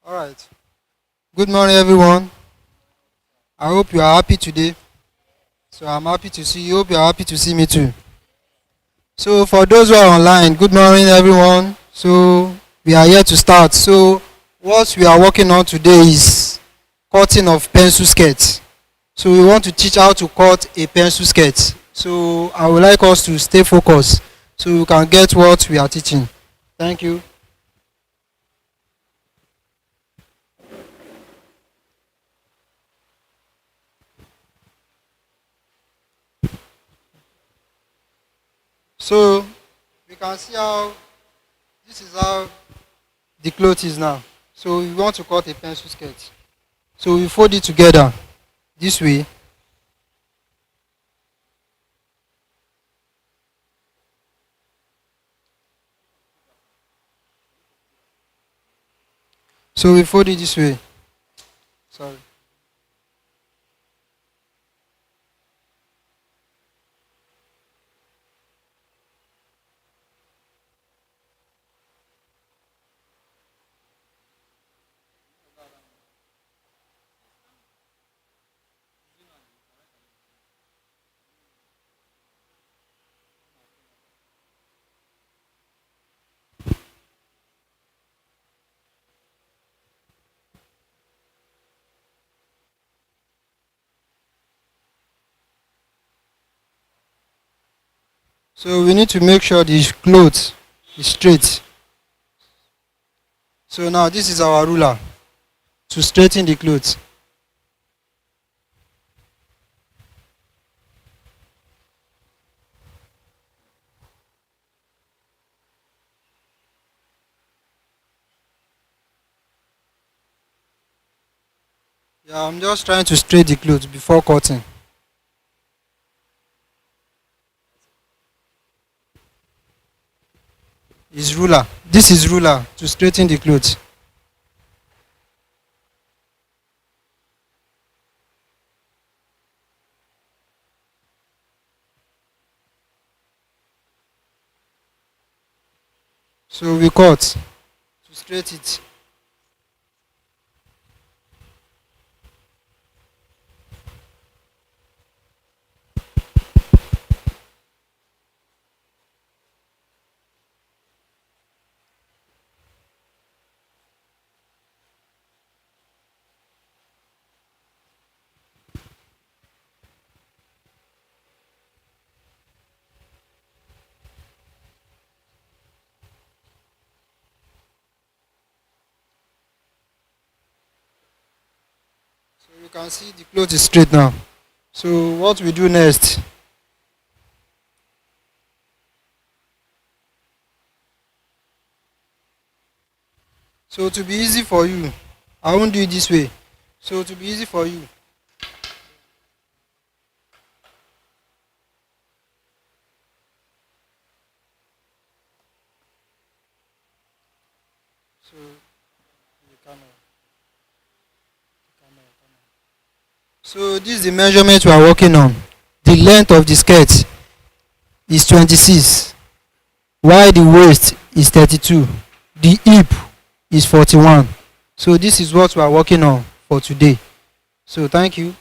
All right. Good morning, everyone. I hope you are happy today. So I'm happy to see you. Hope you are happy to see me too. So for those who are online, good morning, everyone. So we are here to start. So what we are working on today is cutting of pencil skirts. So we want to teach how to cut a pencil skirt. So I would like us to stay focused so we can get what we are teaching. Thank you. So we can see how this is how the cloth is now. So we want to cut a pencil skirt. So we fold it together this way. So we fold it this way. Sorry. So we need to make sure the cloth is straight. So now this is our ruler to straighten the cloth. Yeah, I'm just trying to straighten the cloth before cutting. Is ruler. This is ruler to straighten the cloth. So we cut to straighten it. So you can see the cloth is straight now. So what we do next? So to be easy for you, I won't do it this way. So to be easy for you, so the camera, camera. So this is the measurement we are working on. The length of the skirt is 26, while the waist is 32. The hip is 41. So this is what we are working on for today. So thank you.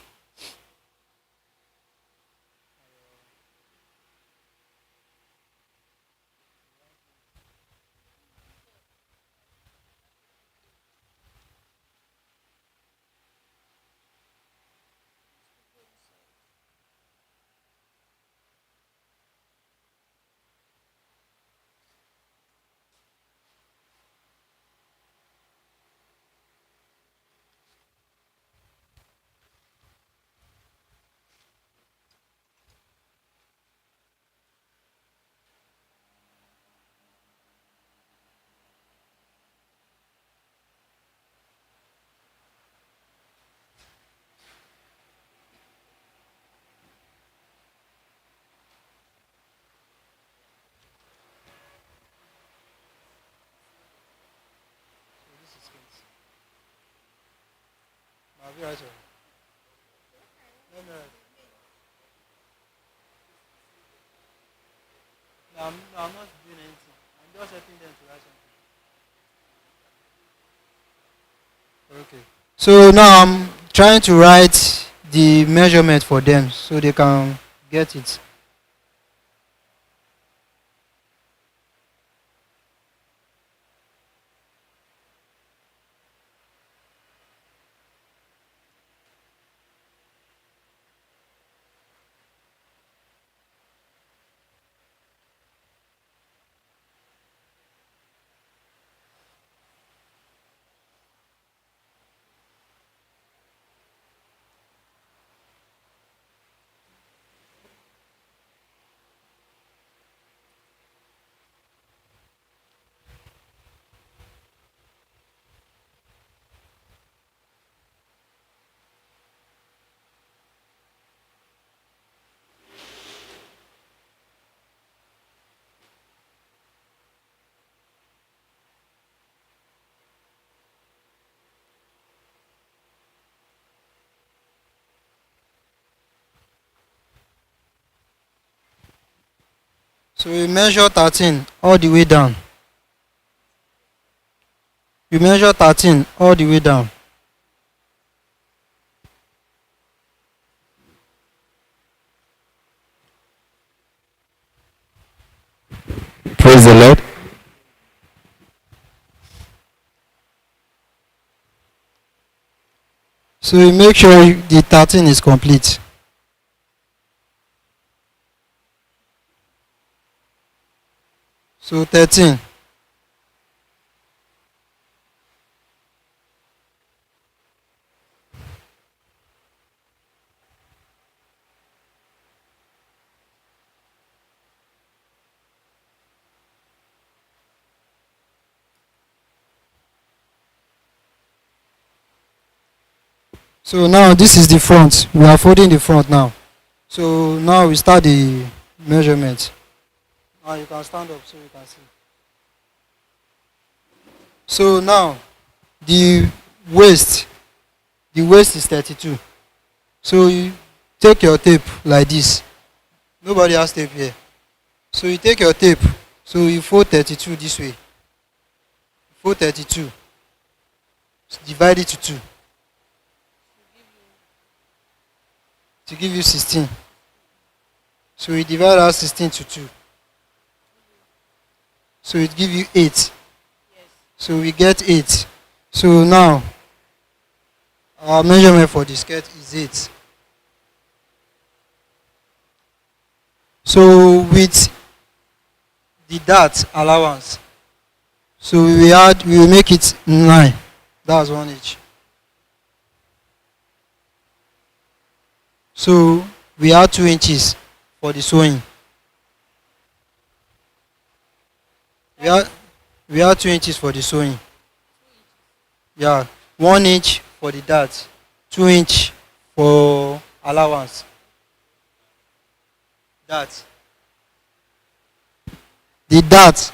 I'll be right back. No, no, no, I'm not doing anything. I'm just helping them to write something. Okay. So now I'm trying to write the measurement for them so they can get it. So you measure 13 all the way down. You measure 13 all the way down. Praise the Lord. So you make sure the 13 is complete. So 13. So now this is the front. We are folding the front now. So now we start the measurement. Now you can stand up so you can see. So now the waist, the waist is 32. So you take your tape like this. Nobody has tape here. So you take your tape. So you fold 32 this way. Fold 32. Divide it to 2. To give you 16. So we divide our 16 to 2. So it give you 8. So we get 8. So now our measurement for the skirt is 8. So with the dart allowance, so we will make it 9. That's 1 inch. So we add 2 inches for the sewing. We add 2 inches for the sewing. Yeah, 1 inch for the dart, 2 inch for allowance. Dart. The dart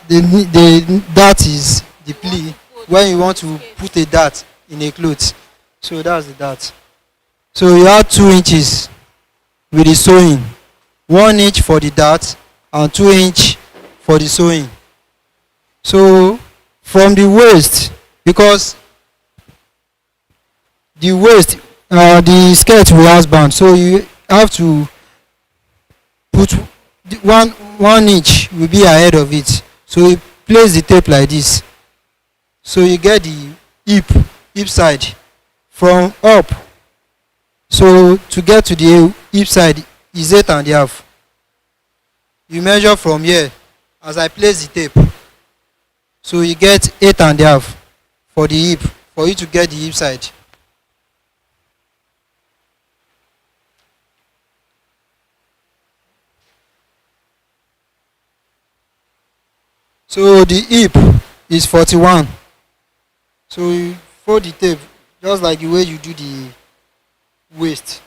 is the plea when you want to put a dart in a cloth. So that's the dart. So you add 2 inches with the sewing, 1 inch for the dart and 2 inch for the sewing. So from the waist, because the waist, the skirt will has band, so you have to put one inch will be ahead of it. So you place the tape like this. So you get the hip side from up. So to get to the hip side is 8.5. You measure from here as I place the tape. So you get 8.5 for the hip, for you to get the hip side. So the hip is 41. So you fold the tape just like the way you do the waist.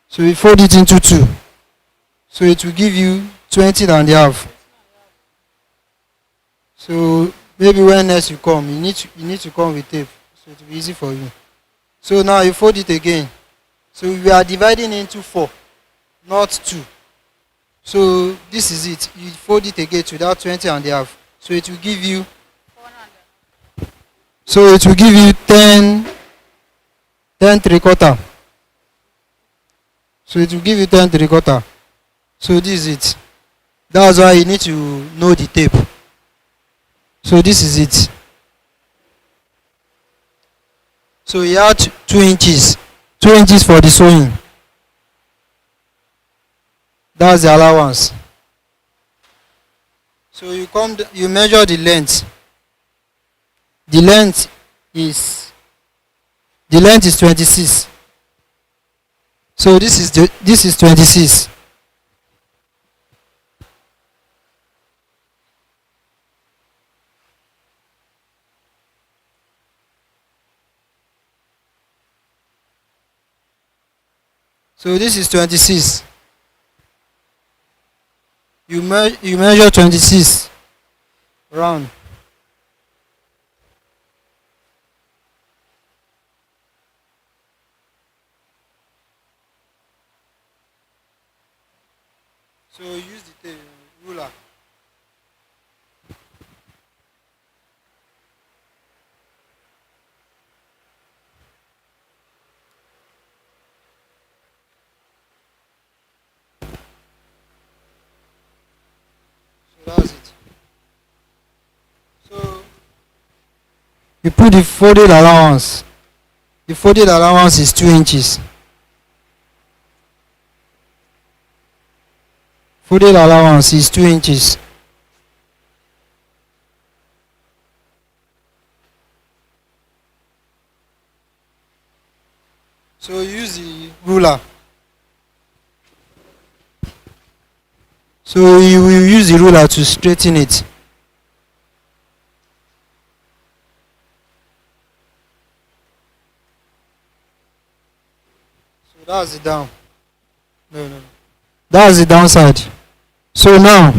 So you fold it into 2. So it will give you 20.5. So maybe when next you come, you need to come with tape, so it will be easy for you. So now you fold it again. So we are dividing into 4, not 2. So this is it. You fold it again to that 20.5. So it will give you So it will give you 10 3/4. So it will give you 10 3/4. So this is it. That's why you need to know the tape. So this is it. So you add 2 inches. 2 inches for the sewing. That's the allowance. So you measure the length. The length is 26. So this is 26. So this is 26. You measure 26 round. So use the ruler. So that's it. So you put the folded allowance. The folded allowance is 2 inches. Folded allowance is 2 inches. So use the ruler. So you will use the ruler to straighten it. So that's the down. No. That's the downside. So now,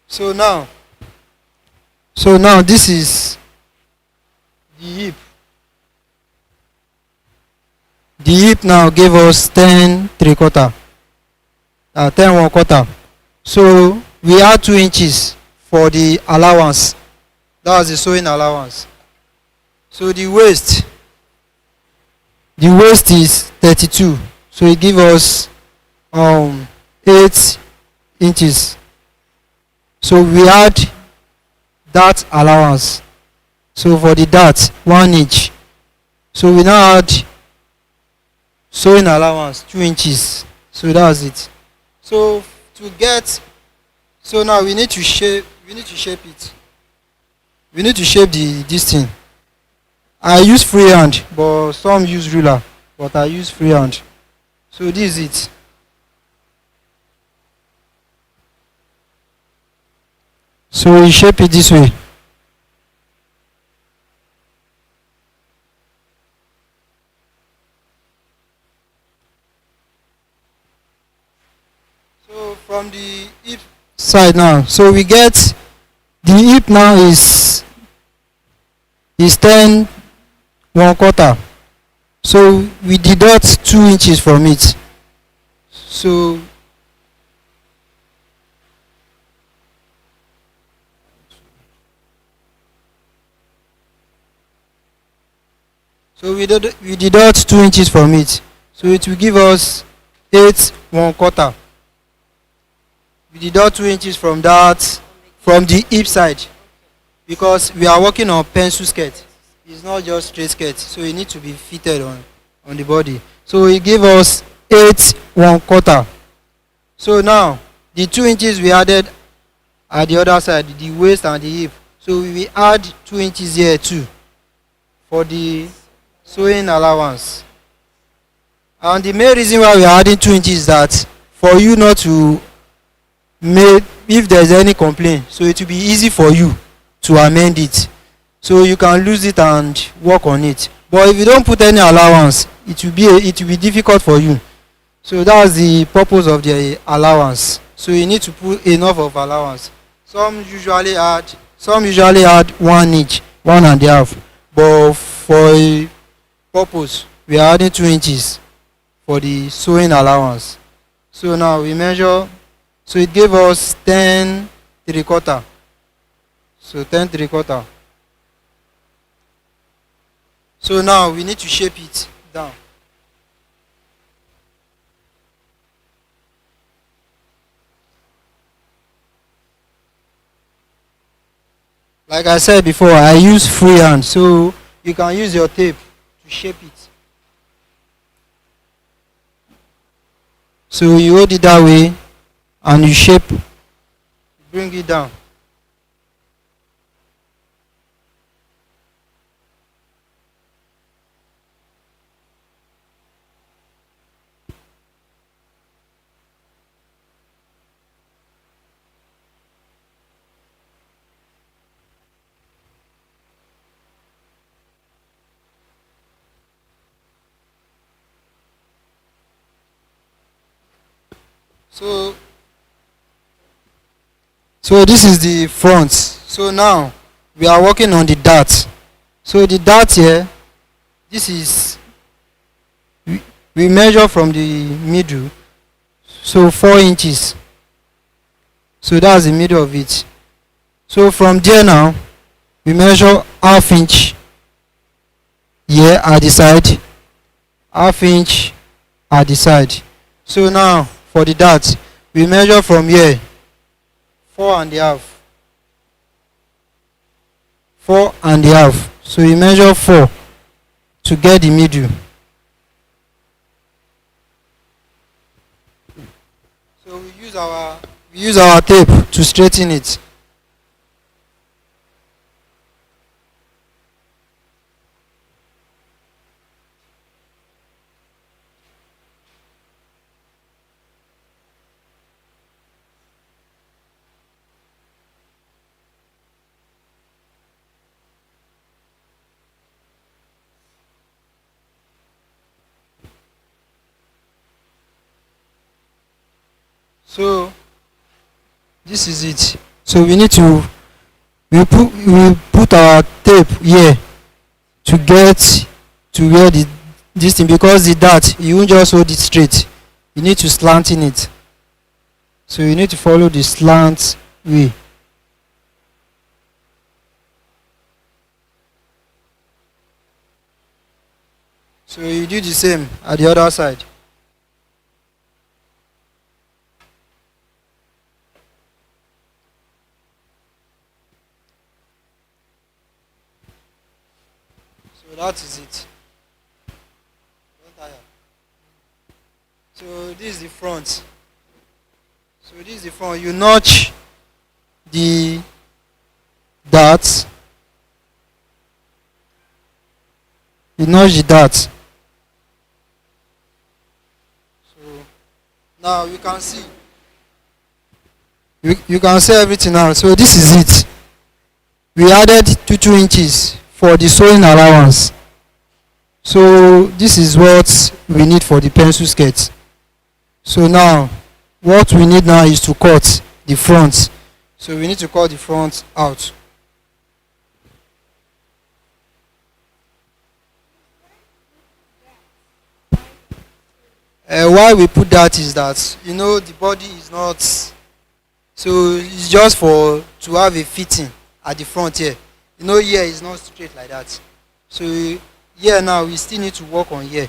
so now this is the hip. The hip now gave us 10 3/4, 10 1/4. So we add 2 inches for the allowance. That was the sewing allowance. So the waist is 32. So it gives us 8 inches. So we add that allowance. So for the dart, 1 inch. So we now add sewing allowance 2 inches. So that's it. So now we need to shape it. We need to shape this thing. I use freehand, but some use ruler, but I use freehand. So this is it. So we shape it this way. So from the hip side now, so we get the hip now is 10 1/4. So we deduct 2 inches from it. So we deduct 2 inches from it. So it will give us 8 1/4. We deduct 2 inches from that, from the hip side, because we are working on pencil skirt. It's not just straight skirt, so it needs to be fitted on the body. So it gave us 8 1/4. So now the 2 inches we added at the other side, the waist and the hip. So we will add 2 inches here too for the sewing allowance. And the main reason why we are adding 2 inches is that for you not to make, if there is any complaint, so it will be easy for you to amend it. So you can lose it and work on it. But if you don't put any allowance, it will be difficult for you. So that's the purpose of the allowance. So you need to put enough of allowance. Some usually add 1 inch, 1.5. But for a purpose, we are adding 2 inches for the sewing allowance. So now we measure. So it gave us 10 3/4. So 10 3/4. So now we need to shape it down. Like I said before, I use freehand, so you can use your tape to shape it. So you hold it that way and you shape, bring it down. So this is the front. So now we are working on the dart. So the dart here, this is we measure from the middle. So 4 inches. So that's the middle of it. So from there now, we measure half inch here at the side, half inch at the side. So now for the dart, we measure from here 4.5. 4.5. So we measure 4 to get the middle. So we use our tape to straighten it. So this is it. So we need to we put our tape here to get to where this thing, because the dart you won't just hold it straight. You need to slant in it. So you need to follow the slant way. So you do the same at the other side. So that is it. Don't tire. So this is the front. So this is the front. You notch the dart. You notch the dart. So now you can see. You can see everything now. So this is it. We added 2 inches for the sewing allowance. So this is what we need for the pencil skirt. So now what we need now is to cut the front. So we need to cut the front out. Why we put that is that, you know, the body is not, so it's just for to have a fitting at the front here. You know, here is not straight like that. So here now we still need to work on here.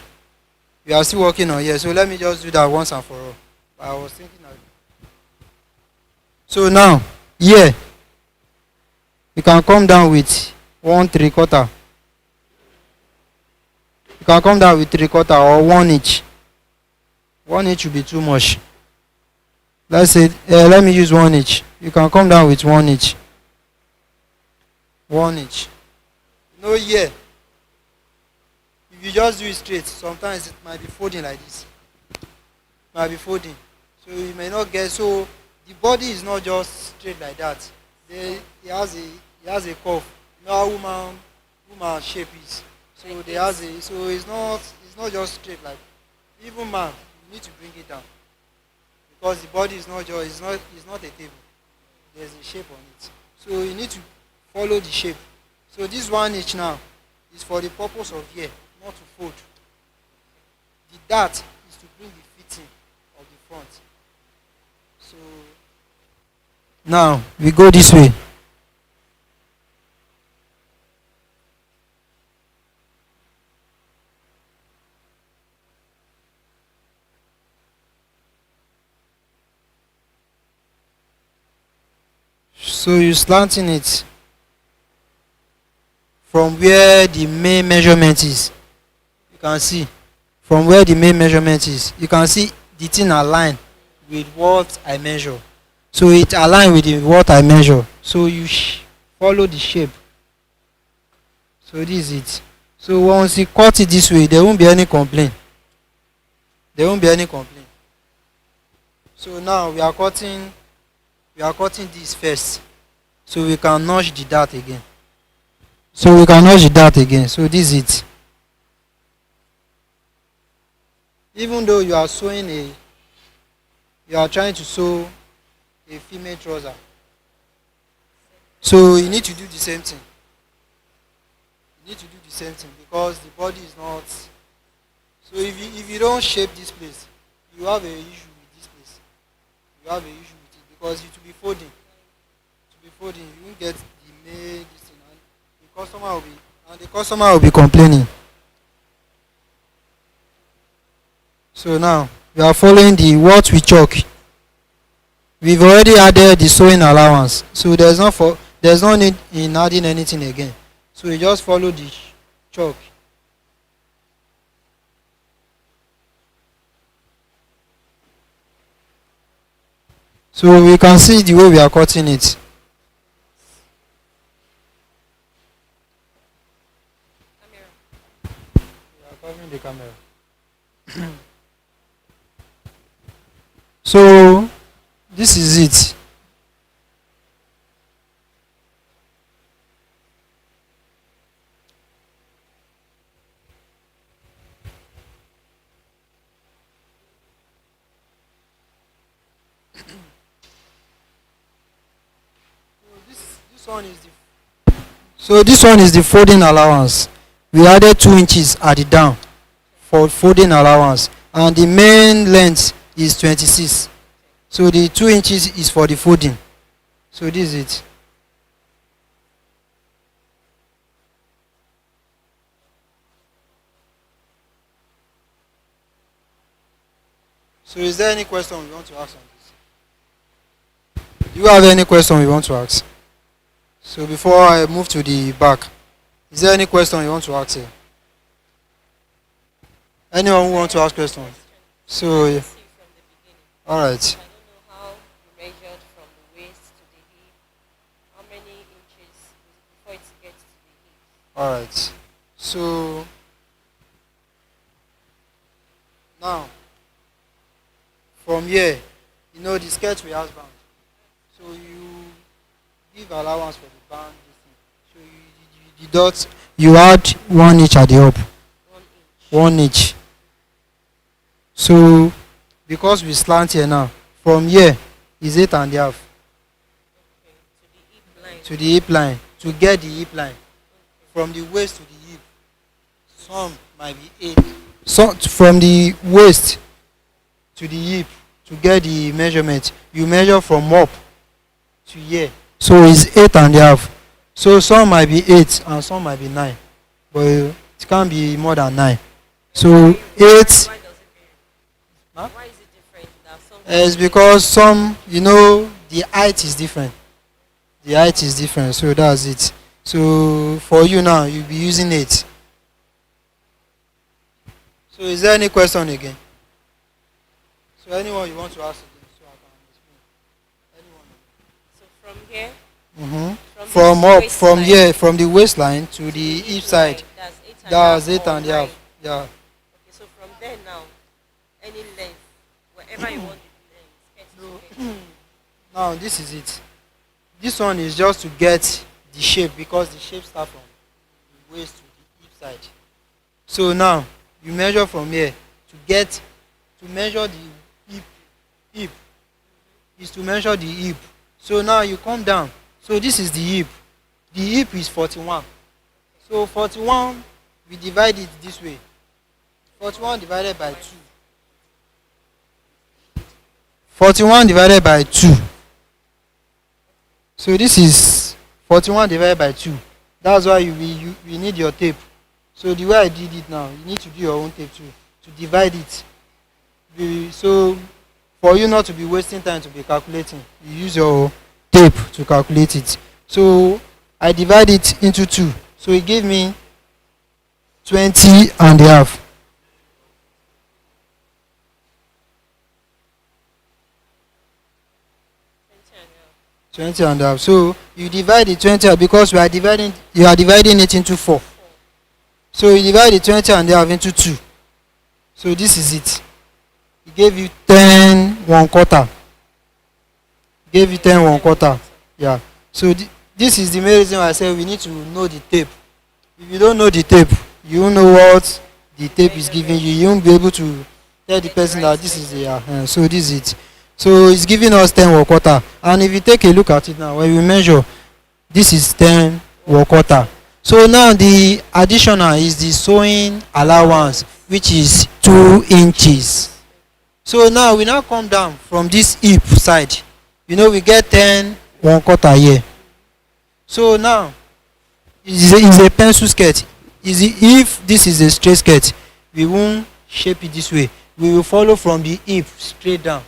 We are still working on here. So let me just do that once and for all. But I was thinking of, so now here you can come down with 1 3/4. You can come down with 3/4 or 1 inch. 1 inch will be too much. Let's say let me use 1 inch. You can come down with 1 inch. 1 inch. You know, here, if you just do it straight, sometimes it might be folding like this. It might be folding. So you may not get, so the body is not just straight like that. It has a curve. You know how woman shape is. So there has a, so it's not just straight like, even man, you need to bring it down. Because the body is not just, it's not a table. There's a shape on it. So you need to follow the shape. So this 1 inch now is for the purpose of here, not to fold. The dart is to bring the fitting of the front. Now we go this way. So you slanting it from where the main measurement is. You can see from where the main measurement is. You can see the thing align with what I measure. So it align with what I measure. So you follow the shape. So this is it. So once you cut it this way, there won't be any complaint. There won't be any complaint. So now we are cutting this first. So we can notch the dart again. So this is it. Even though you are trying to sew a female trouser. So you need to do the same thing. Because the body is not. So if you don't shape this place, you have a issue with this place. You have a issue with it because it will be folding. You won't get the main this thing, and the customer will be complaining. So now we are following the what we chalk. We've already added the sewing allowance, so there's no need in adding anything again. So you just follow the chalk. So we can see the way we are cutting it. We are covering the camera. So this is it. This one is the folding allowance. We added 2 inches at the down for folding allowance, and the main length is 26. So the 2 inches is for the folding. So this is it. So is there any question we want to ask on this? Do you have any question we want to ask? So before I move to the back, is there any question you want to ask here? Anyone who wants to ask question? So, yeah. All right. I don't know how you measured from the waist to the hip. How many inches before it gets to the hip? All right. So now from here, the skirt we have bound. So you give allowance for the band. So the dots you add 1 inch at the up. 1 inch. So because we slant here now, from here is 8.5 to the hip line. To get the hip line from the waist to the hip, some might be 8. So from the waist to the hip, to get the measurement, you measure from up to here. So it's 8.5. So some might be 8 and some might be 9, but it can't be more than 9. So 8. Huh? Why is it different? It's because the height is different. The height is different, so that's it. So for you now, you'll be using 8. So is there any question again? So anyone you want to ask again? So I can explain. Anyone? So from here? From here, from the waistline to the hip side. That's 8.5. Yeah. Okay, so from there now, any length, wherever you want the length. Now this is it. This one is just to get the shape, because the shape starts from the waist to the hip side. So now you measure from here to measure the hip is to measure the hip. So now you come down. So this is the hip. The hip is 41. So 41, we divide it this way. 41 divided by 2. 41 divided by 2 So this is 41 divided by 2. That's why you need your tape. So the way I did it now, you need to do your own tape too to divide it. So for you not to be wasting time to be calculating, you use your tape to calculate it. So I divide it into 2. So it gave me 20 and a half. 20 and a half. So you divide the 20 because you are dividing it into 4. So you divide the 20 and a half into 2. So this is it. It gave you 10 1 quarter. Gave you 10 1 quarter. Yeah. So this is the main reason why I say we need to know the tape. If you don't know the tape, you won't know what the tape is giving you. You won't be able to tell the person that this is the so this is it. So it's giving us 10 1 quarter. And if you take a look at it now, when we measure, this is 10 1 quarter. So now the additional is the sewing allowance, which is 2 inches. So now we now come down from this hip side. You know we get 10 1 quarter here. So now is a pencil skirt. If this is a straight skirt, we won't shape it this way. We will follow from the hip straight down.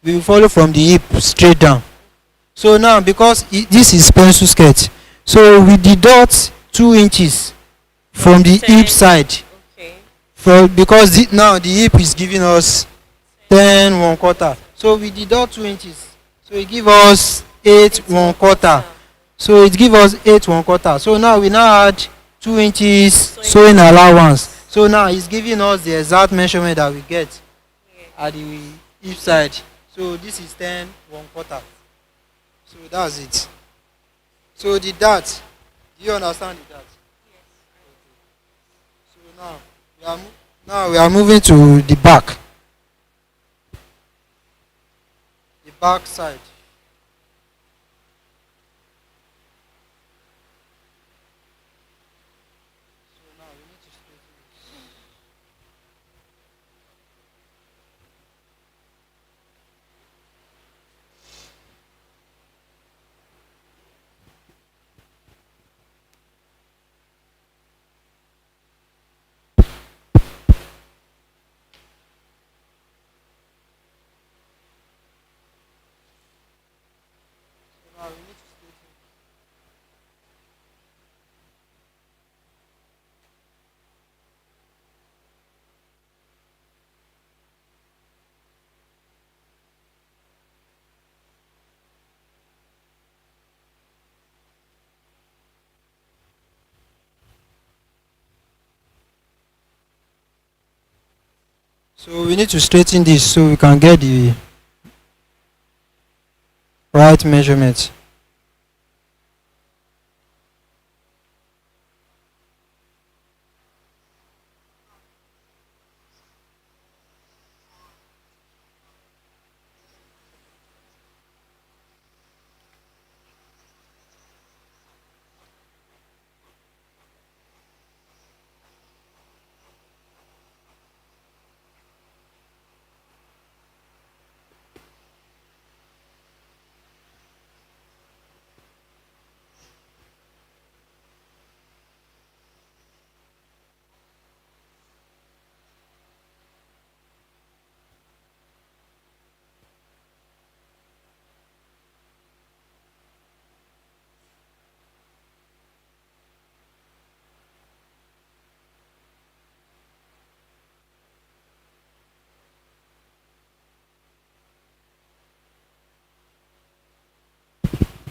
We will follow from the hip straight down. So now because this is pencil skirt, so we deduct 2 inches from the hip side. Okay. Because now the hip is giving us 10 1 quarter. So we deduct 2 inches. So it gives us 8 1 quarter. So it gives us 8 1 quarter. So now we now add 2 inches sewing allowance. So now it's giving us the exact measurement that we get at the hip side. So this is 10 1 quarter. So that's it. So the dart, do you understand the dart? Yes. So now we are moving to the back. The back side. So we need to straighten this so we can get the right measurement.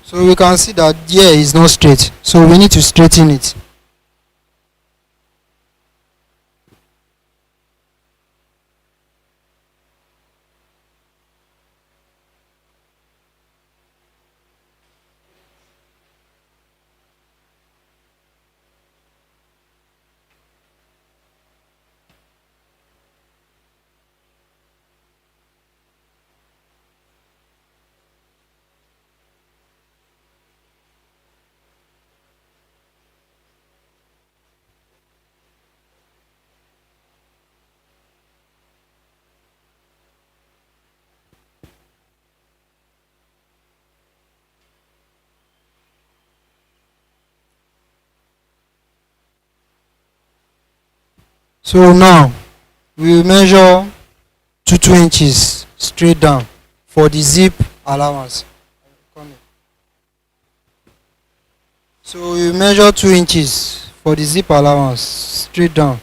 So we can see that here is not straight. So we need to straighten it. So now we will measure 2 inches straight down for the zip allowance. So we measure 2 inches for the zip allowance straight down.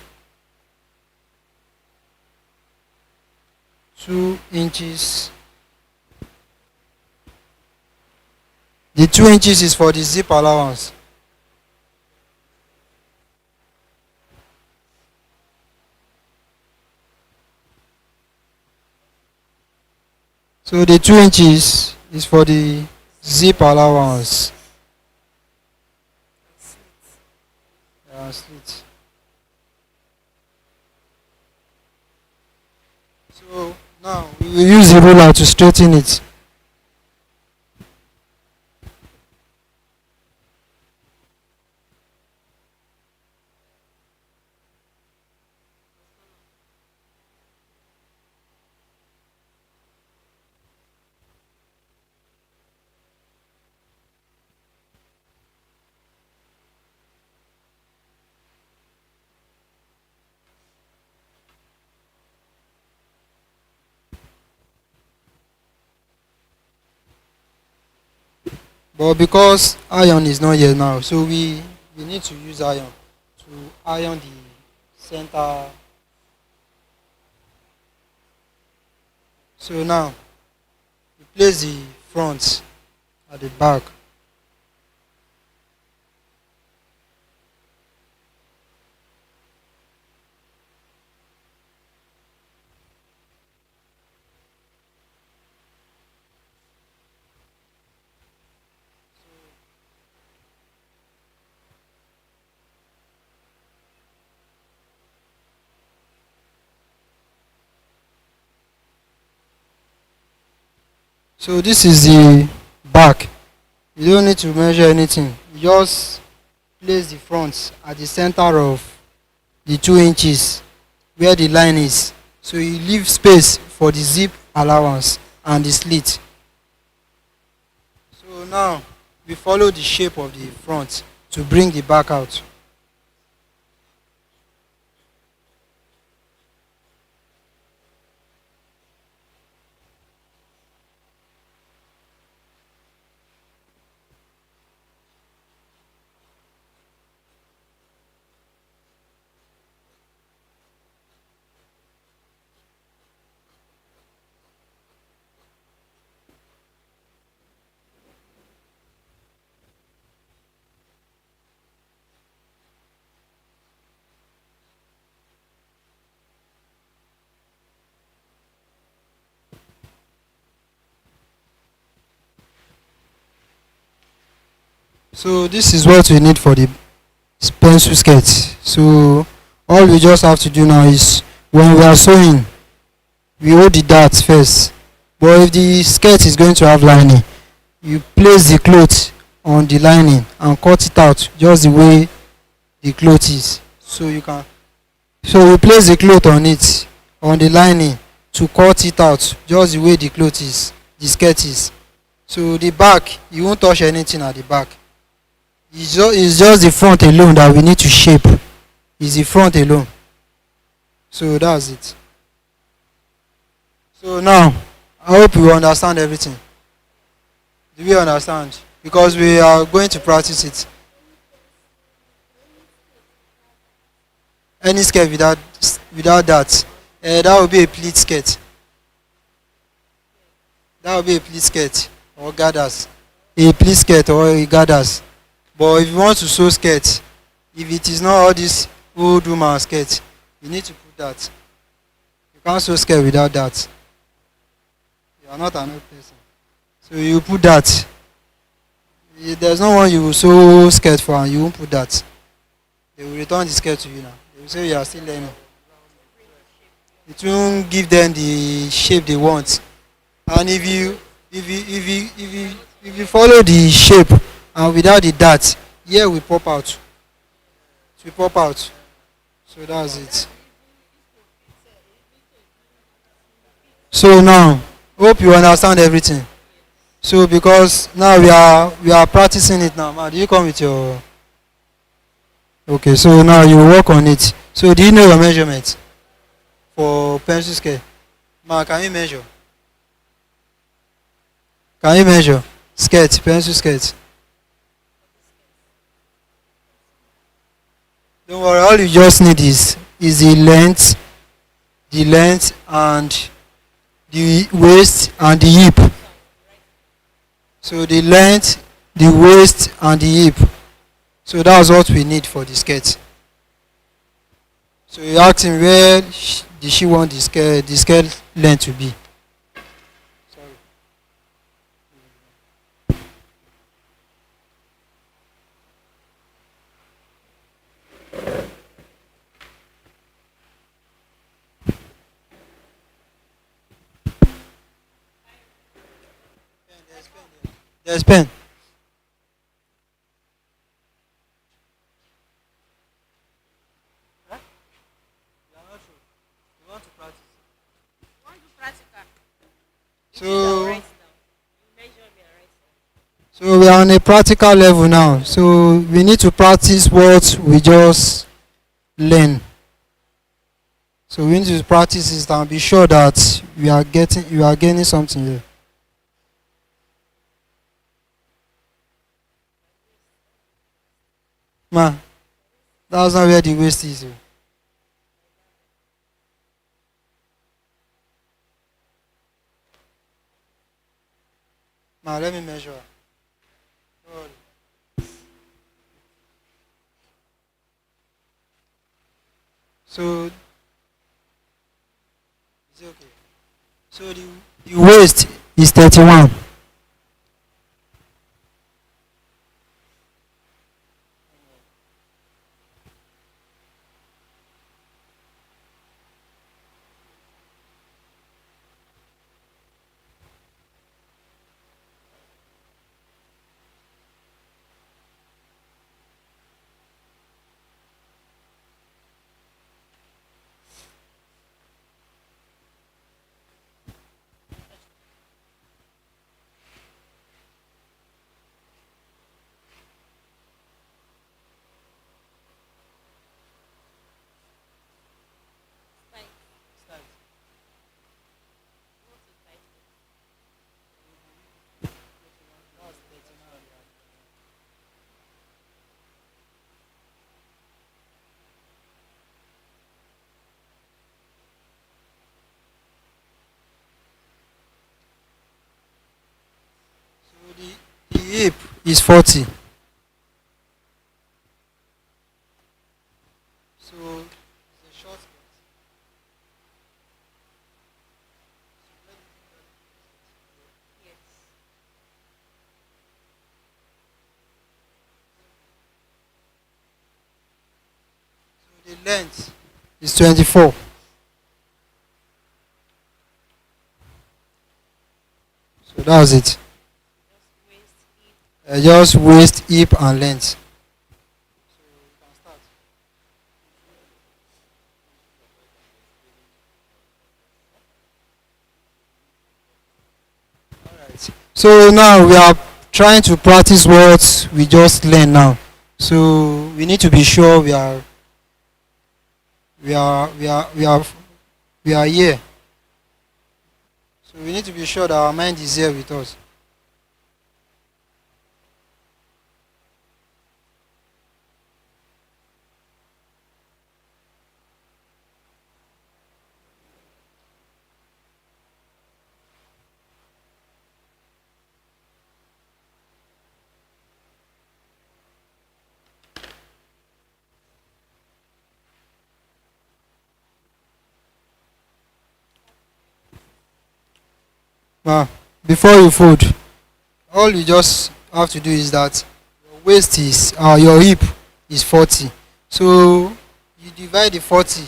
2 inches. The 2 inches is for the zip allowance. So the 2 inches is for the zip allowance. Slit. So now we will use the ruler to straighten it. But because iron is not here now, so we need to use iron to iron the center. So now we place the front at the back. So this is the back. You don't need to measure anything. You just place the front at the center of the 2 inches where the line is. So you leave space for the zip allowance and the slit. So now we follow the shape of the front to bring the back out. So this is what we need for the pencil skirt. So all we just have to do now is when we are sewing, we hold the dart first. But if the skirt is going to have lining, you place the cloth on the lining and cut it out just the way the cloth is. So you place the cloth on it, on the lining, to cut it out just the way the cloth is, the skirt is. So the back, you won't touch anything at the back. It's just the front alone that we need to shape. It's the front alone. So that's it. So now, I hope you understand everything. Do we understand? Because we are going to practice it. Any skirt without that, that will be a pleat skirt. That will be a pleat skirt or gathers. A pleat skirt or a gathers. But if you want to sew skirt, if it is not all this old woman skirt, you need to put that. You can't sew skirt without that. You are not an old person. So you put that. There's no one you will sew skirt for and you won't put that. They will return the skirt to you now. They will say you are still learning. It won't give them the shape they want. And if you follow the shape and without the dart, here we pop out. It will pop out. So that's it. So now, hope you understand everything. So because now we are practicing it now. Ma, do you come with your? Okay, so now you work on it. So do you know your measurement for pencil scale? Ma, can you measure? Can you measure? Skirt, pencil skirt. Don't worry, all you just need is the length and the waist and the hip. So the length, the waist and the hip. So that's what we need for the skirt. So you asked him where did she want the skirt length to be. Sorry. There's pen. Want to practical? So Measure me and write down. so we are on a practical level now. So we need to practice what we just learn. So we need to practice it and be sure that you are gaining something here. Ma, that's not where the waist is. Oh. Ma, let me measure. Don't worry. So is it okay? So the waist is 31. Like, what's the title? So the hip is 40. So it's a short skirt. Yes. So the length is 24. So that's it. Just waist, hip. Just waist, hip and length. So you can start. Alright. So now we are trying to practice what we just learned now. So we need to be sure we are we are we are we are here. So we need to be sure that our mind is here with us. Now, before you fold, all you just have to do is that your waist is your hip is 40. So you divide the 40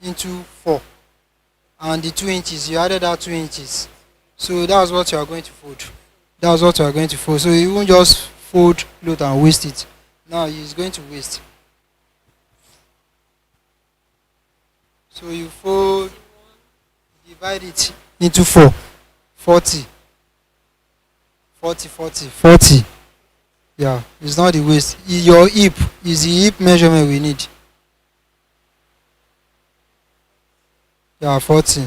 into 4, and the 2 inches you added that 2 inches. So that's what you are going to fold. That's what you are going to fold. So you won't just fold load and waste it. Now it's going to waste. So you fold, 21. divide it into 4. 40, 40, 40, 40. Yeah, it's not the waist. Your hip is the hip measurement we need. Yeah, 40.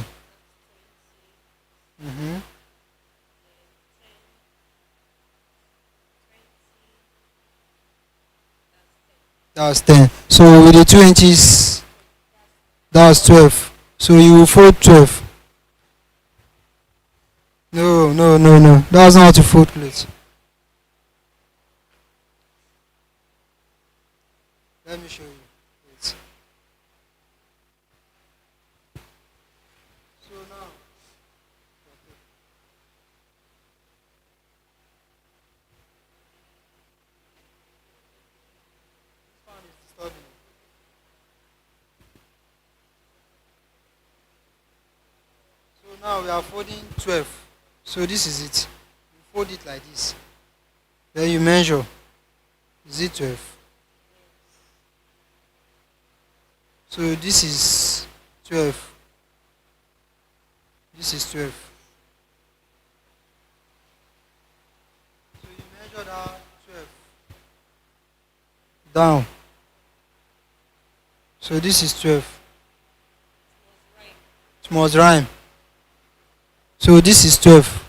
Mm-hmm. That's 10. So with the 2 inches, that's 12. So you will fold 12. No, no, no, no. That's not how to fold clothes. Let me show you. Wait. So now, fan is disturbing. So now we are folding 12. So this is it. You fold it like this. Then you measure. Is it 12? So this is 12. This is 12. So you measure that 12 down. So this is 12. It must rhyme. So this is 12.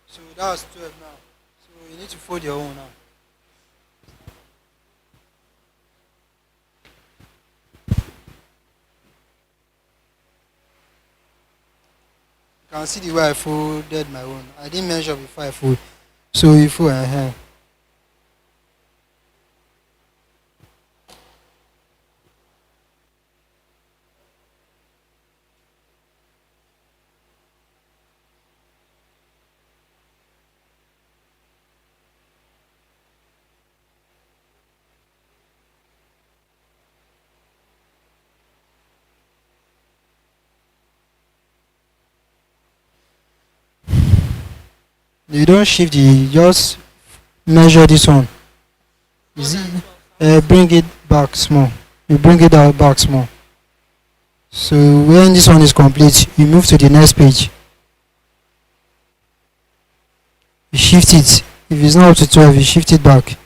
So that's 12 now. So you need to fold your own now. You can see the way I folded my own. I didn't measure before I fold. So you fold You don't shift the, just measure this one. Is it? Bring it back small. You bring it out back small. So when this one is complete, you move to the next page. You shift it. If it's not up to 12, you shift it back.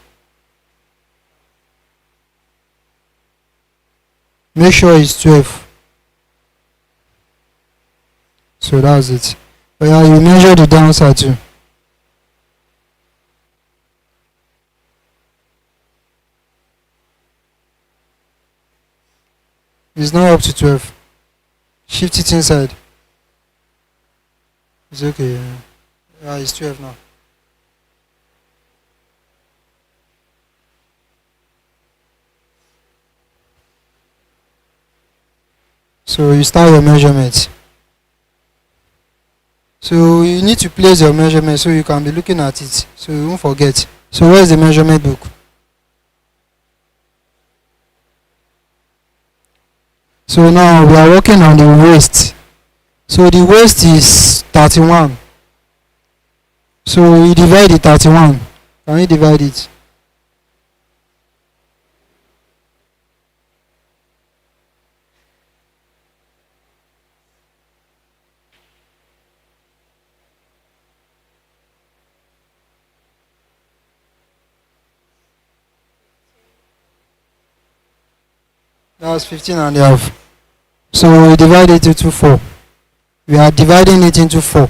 Make sure it's 12. So that's it. But yeah, you measure the downside too. It's not up to 12. Shift it inside. It's okay. Yeah, yeah, it's 12 now. So you start your measurements. So you need to place your measurement so you can be looking at it. So you won't forget. So where's the measurement book? So now we are working on the waist. So the waist is 31. So you divide the 31. Can you divide it? That's 15 and a half. So we divide it into 4. We are dividing it into 4.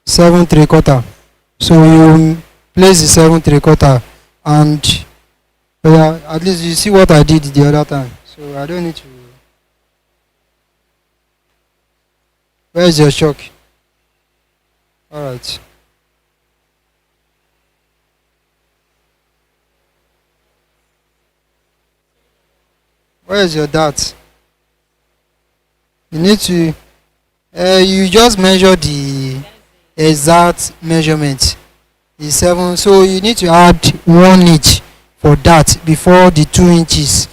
7 3/4. So you place the 7 3/4 and yeah, at least you see what I did the other time. So I don't need to. Where is your shock? Alright. Where is your dart? You need to. You just measure the exact measurement. The 7. So you need to add 1 inch for that before the 2 inches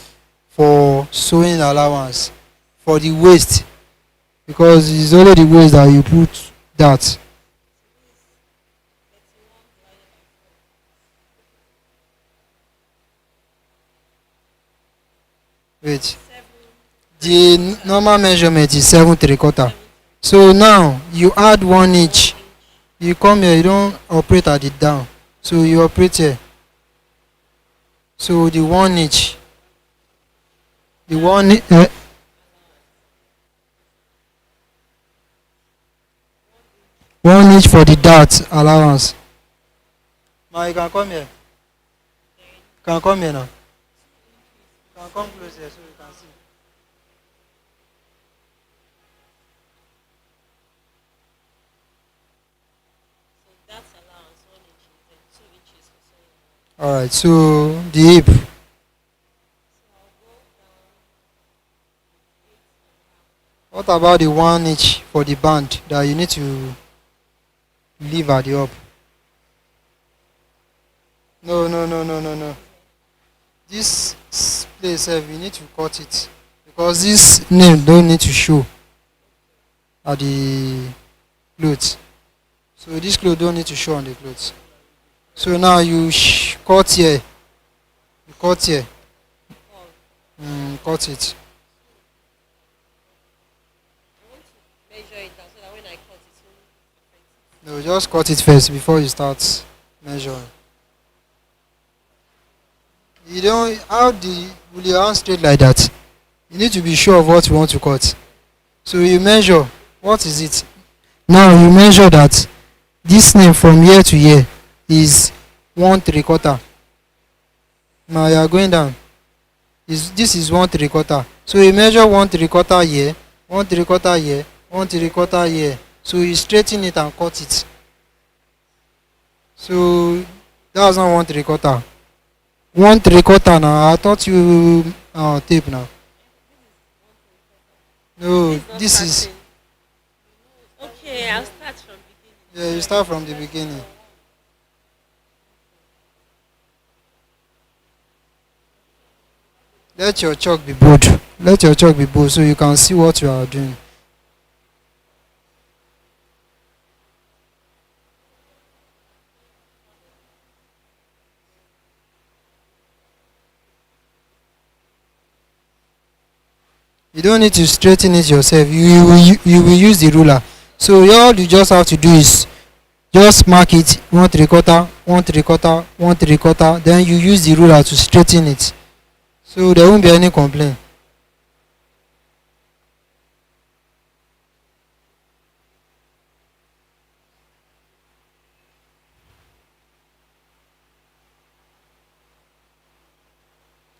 for sewing allowance for the waist, because it's only the waist that you put that. Wait. The normal measurement is 7 3/4. So now you add 1 inch. You come here, you don't operate at it down. So you operate here. So the 1 inch, the 1 inch for the dart allowance. Now you can come here. You can come here now. You can come close here so you can see. So that's allowance 1 inch then 2 inches for sewing. Alright, so the hip. So I'll go down 8.5. What about the 1 inch for the band that you need to leave at the up? No, no, no, no, no, no. This place, you need to cut it because this name don't need to show at the clothes. So this clothes don't need to show on the clothes. So now you cut here. You cut here. All. Cut it. I want to measure it down so that when I cut it won't affect it. No, just cut it first before you start measuring. You don't how the will your hand straight like that. You need to be sure of what you want to cut. So you measure. What is it? Now you measure that this name from here to here is 1 3/4. Now you are going down. This is 1 3/4. So you measure 1 3/4 here, 1 3/4 here, 1 3/4 here. So you straighten it and cut it. So that's not 1 3/4. 1 3/4 now. I thought you tape now. No, It's not this is starting. Okay, I'll start from beginning. yeah. You start from the beginning. Let your chalk be bold. Let your chalk be bold so you can see what you are doing. You don't need to straighten it yourself. You will use the ruler. So all you just have to do is just mark it 1 3/4, 1 3/4, 1 3/4. Then you use the ruler to straighten it. So there won't be any complaint.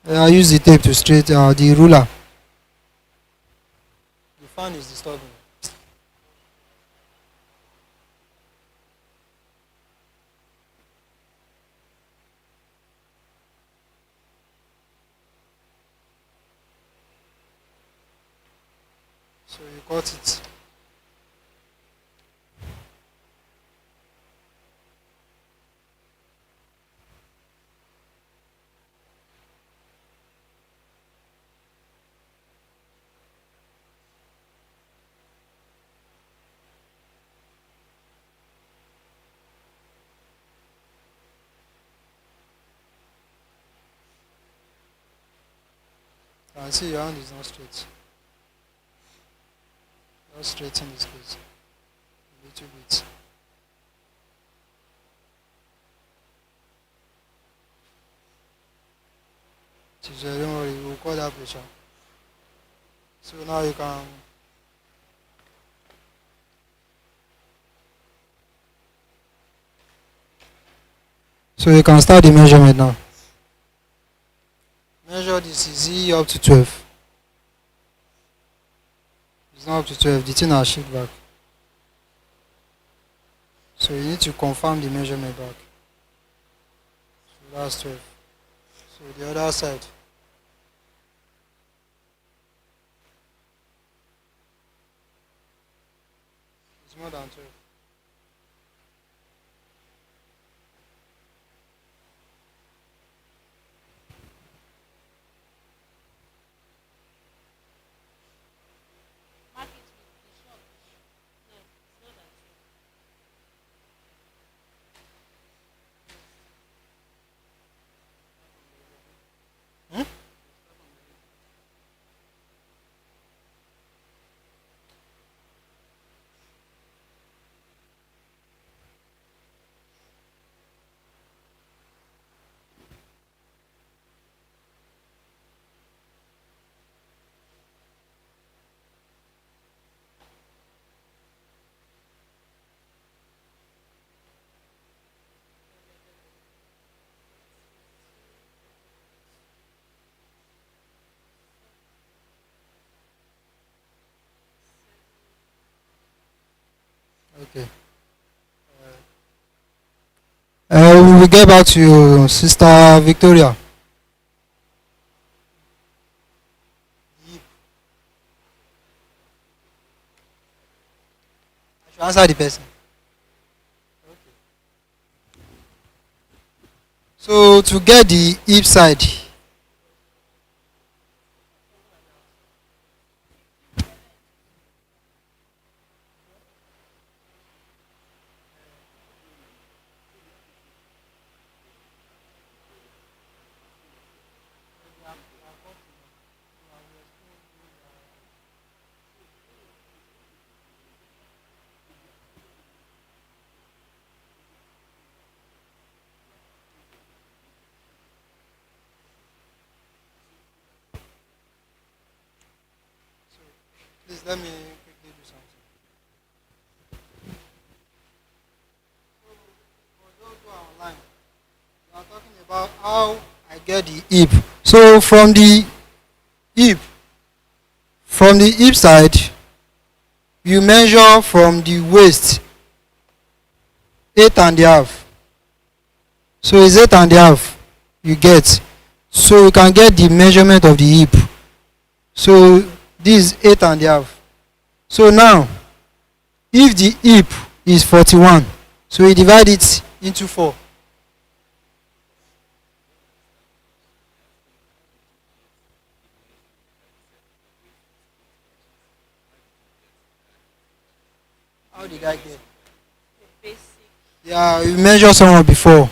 I use the tape to straight the ruler. The fan is disturbing. So you cut it. I see your hand is not straight. Just straighten this place a little bit. Teacher, don't worry, we'll call that pressure. So now you can start the measurement now. Measure this is E up to 12. It's not up to 12, the thing has shift back. So you need to confirm the measurement back. So that's 12. So the other side. It's more than 12. Mark it with the short. No, it's not that true. Hmm? Okay. We will get back to you, Sister Victoria. I should answer the person. So to get the hip side, please let me quickly do something. For those who are online, we are talking about how I get the hip. So hip, from the hip side, you measure from the waist 8.5. So it's 8.5 you get. So you can get the measurement of the hip. So this is 8.5. So now, if the hip is 41, so we divide it into 4. How did I get? The basic. Yeah, we measure someone before.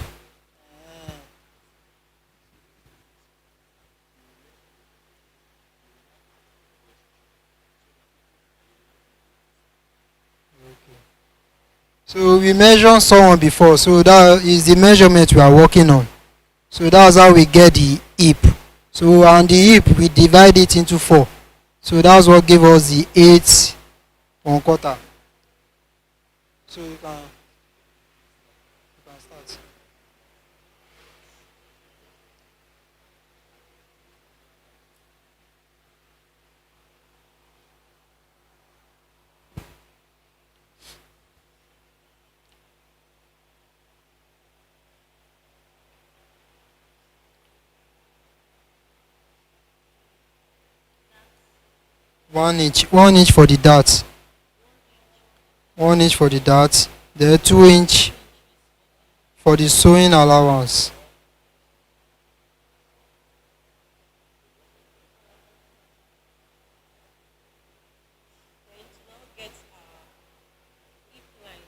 So we measure someone before, so that is the measurement we are working on. So that's how we get the hip. So on the hip we divide it into 4. So that's what gave us the 8 1/4. So you can start. One inch for the dart. 1 inch for the dart. Then 2 inch for the sewing allowance. Then to now get our hip line.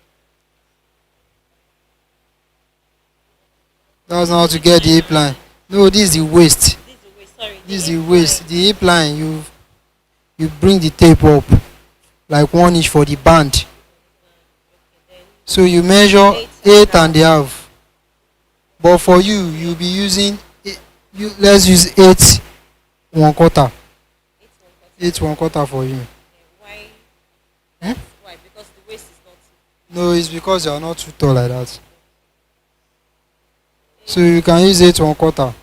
That's how to get the hip line. No, this is the waist. This is the waist. Sorry. This is hip the waist. line. The hip line, you bring the tape up like 1 inch for the band. Okay, then So you measure 8.5. 8.5. But for you, you'll be using let's use 8 1/4. 8 8 1/4 for you. Why? Hmm? Why? Because the waist is not. No, it's because you are not too tall like that. So you can use 8 1/4.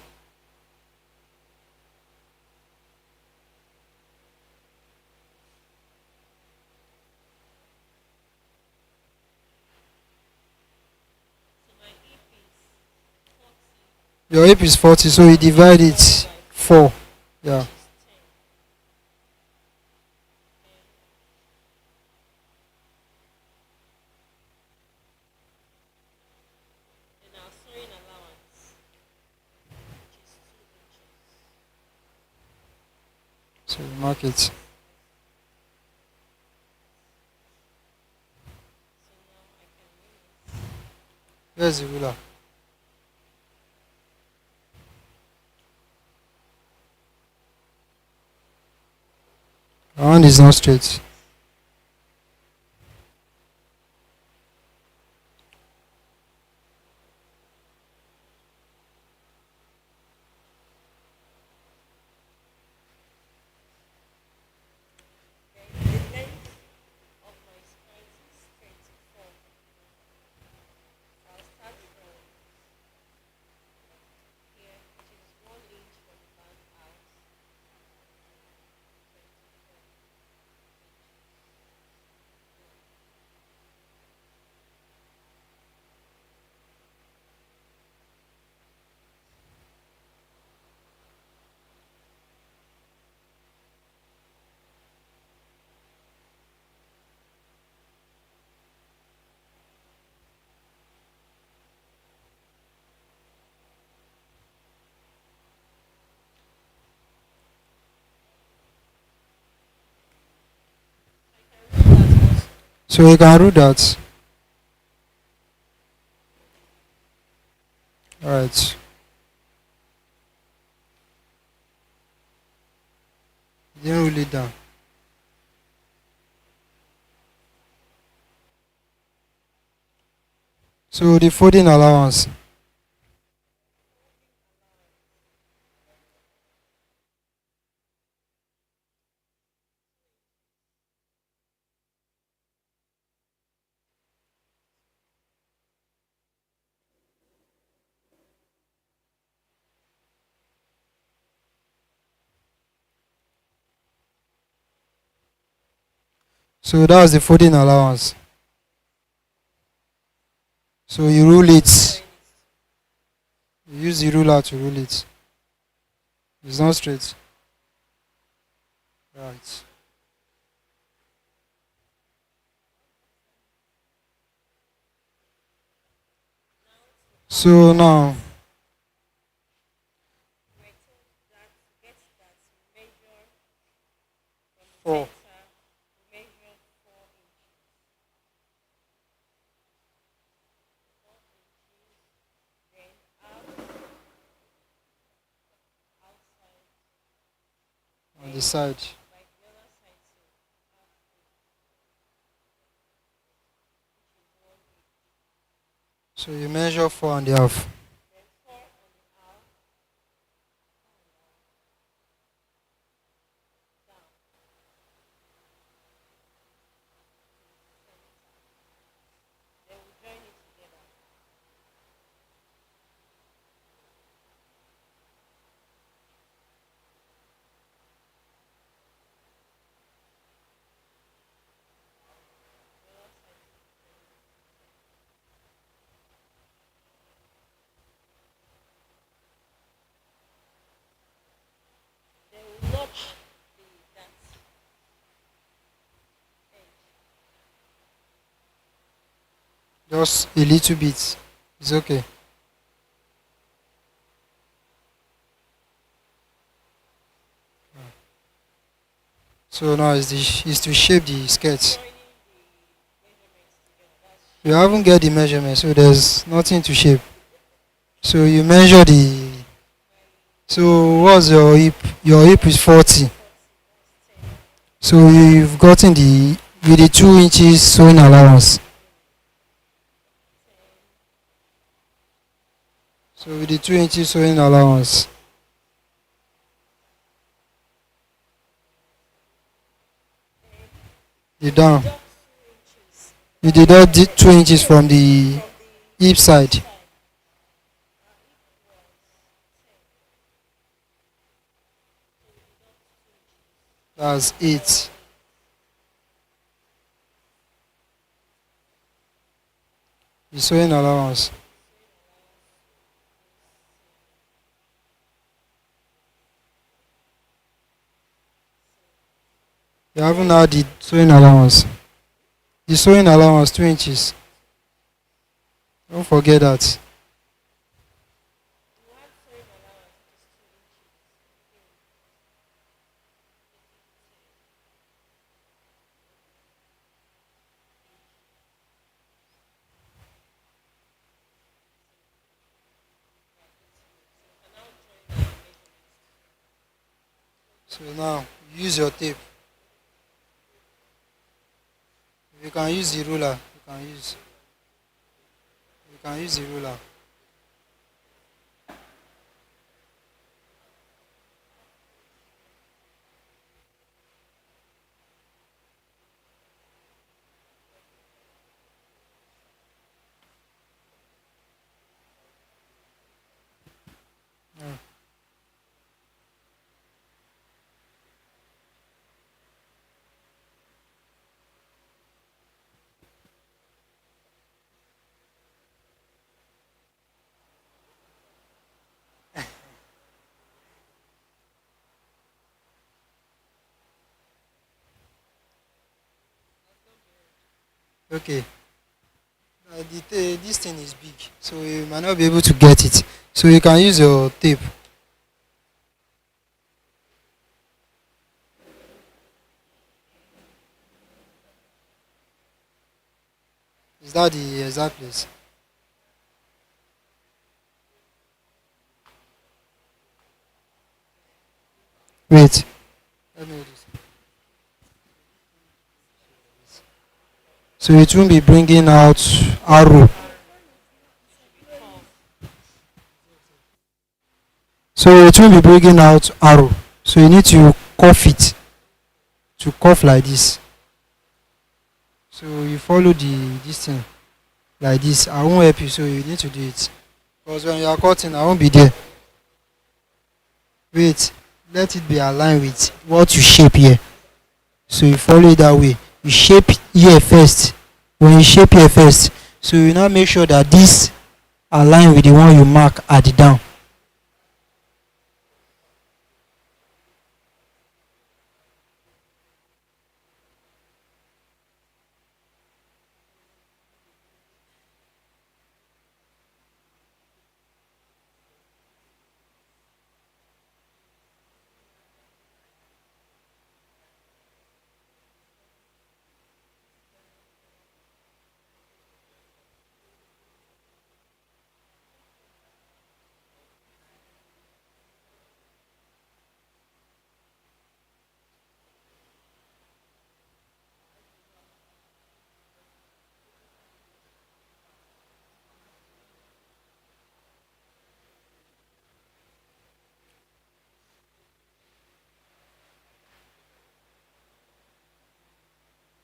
So my hip is 40. Your hip is 40, so you divide it 4. Yeah. Which is 10. Then our sewing allowance, which is 2 inches. So you mark it. So now I can use. Where's the ruler? Your hand is not straight. Okay. The length of my skirt is 24. I'll start from here, which is 1 inch from the band out. 24 inches. So you can rule that. Alright. Didn't rule it down. So the folding allowance. So that's the folding allowance. So you rule it. You use the ruler to rule it. It's not straight. Right. So now, We're told that to get that measure from the 4. center, measure 4 inches. 4 inches, then outside, On the then side. like the other side too, half which is 1 inch. So you measure 4.5. Then 4 and a half down to the center. Then we join it together. The other side too, join it together. Then we notch that edge. Just a little bit. It's okay. So now is to shape the skirt. Joining the measurements together. That's You shape. haven't get the measurement, so there's nothing to shape. So you measure the. So what's your hip? Your hip is 40. 40, that's 10. So you've gotten the with the 2 inches sewing allowance. 10, So with the 2 inches sewing allowance, then the down. deduct 2 inches. You deduct the 2 inches from the From hip the hip side. side. Our hip was 10. So we deduct 2 inches. That's That's 8. 8. The sewing allowance. The sewing allowance equals 7. You haven't had the sewing allowance. The sewing allowance 2 inches. Don't forget that. You have sewing allowance which is 2 inches. Again, make it 10 inches. We are good to go. So we can now join our measurements together. So now use your tape. If you can use the ruler, you can use the ruler. Yeah. Okay. This thing is big, so you might not be able to get it. So you can use your tape. that the exact place? Wait. Let me do this. So it won't be bringing out arrow. So it won't be bringing out arrow. So you need to cough it. To cough like this. So you follow this thing like this. I won't help you, so you need to do it. Because when you are cutting, I won't be there. Wait. Let it be aligned with what you shape here. So you follow it that way. You shape here first. When you shape here first, so you now make sure that this align with the one you mark at the down.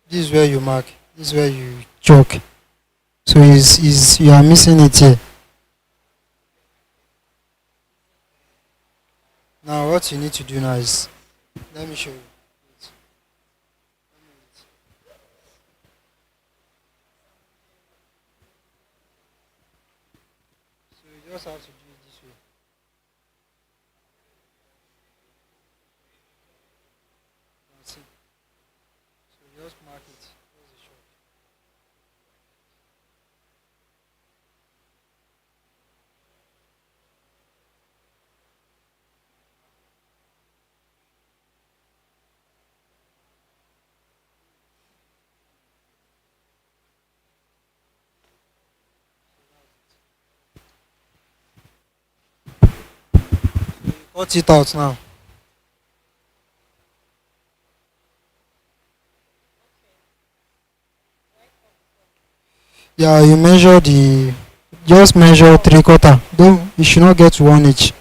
This is where you mark. This is where you chalk. So is you are missing it here. Now what you need to do now is, let me show you. So you just have to do it this way. That's it. So you just mark it. Here's the shot. Cut it out now. Yeah, you measure just measure 3/4. Don't, you should not get to 1 inch.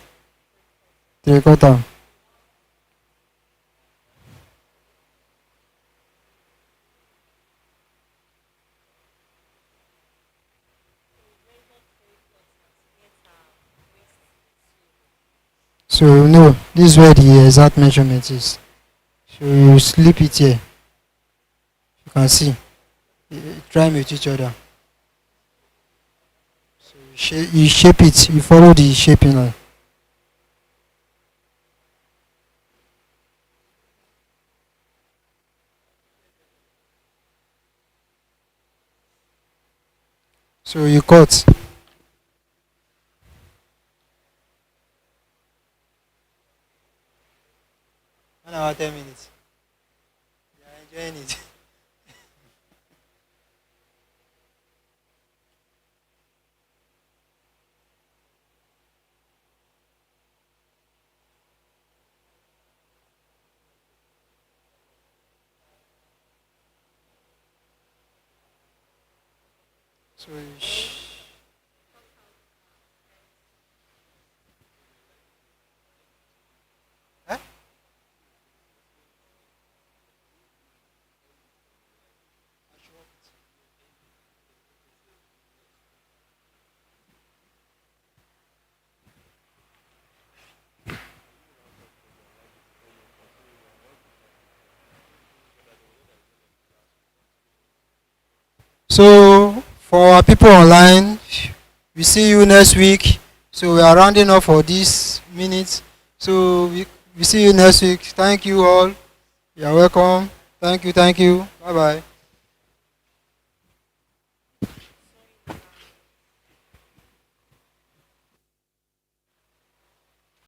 3/4. So no, this is where the exact measurement is. So you slip it here. You can see. Try with each other. So you shape it. You follow the shaping line. So you cut. 1 hour 10 minutes. You are enjoying it. So eh? So for our people online, we see you next week. So we are rounding up for this minute. So we see you next week. Thank you all. You are welcome. Thank you. Thank you. Bye bye.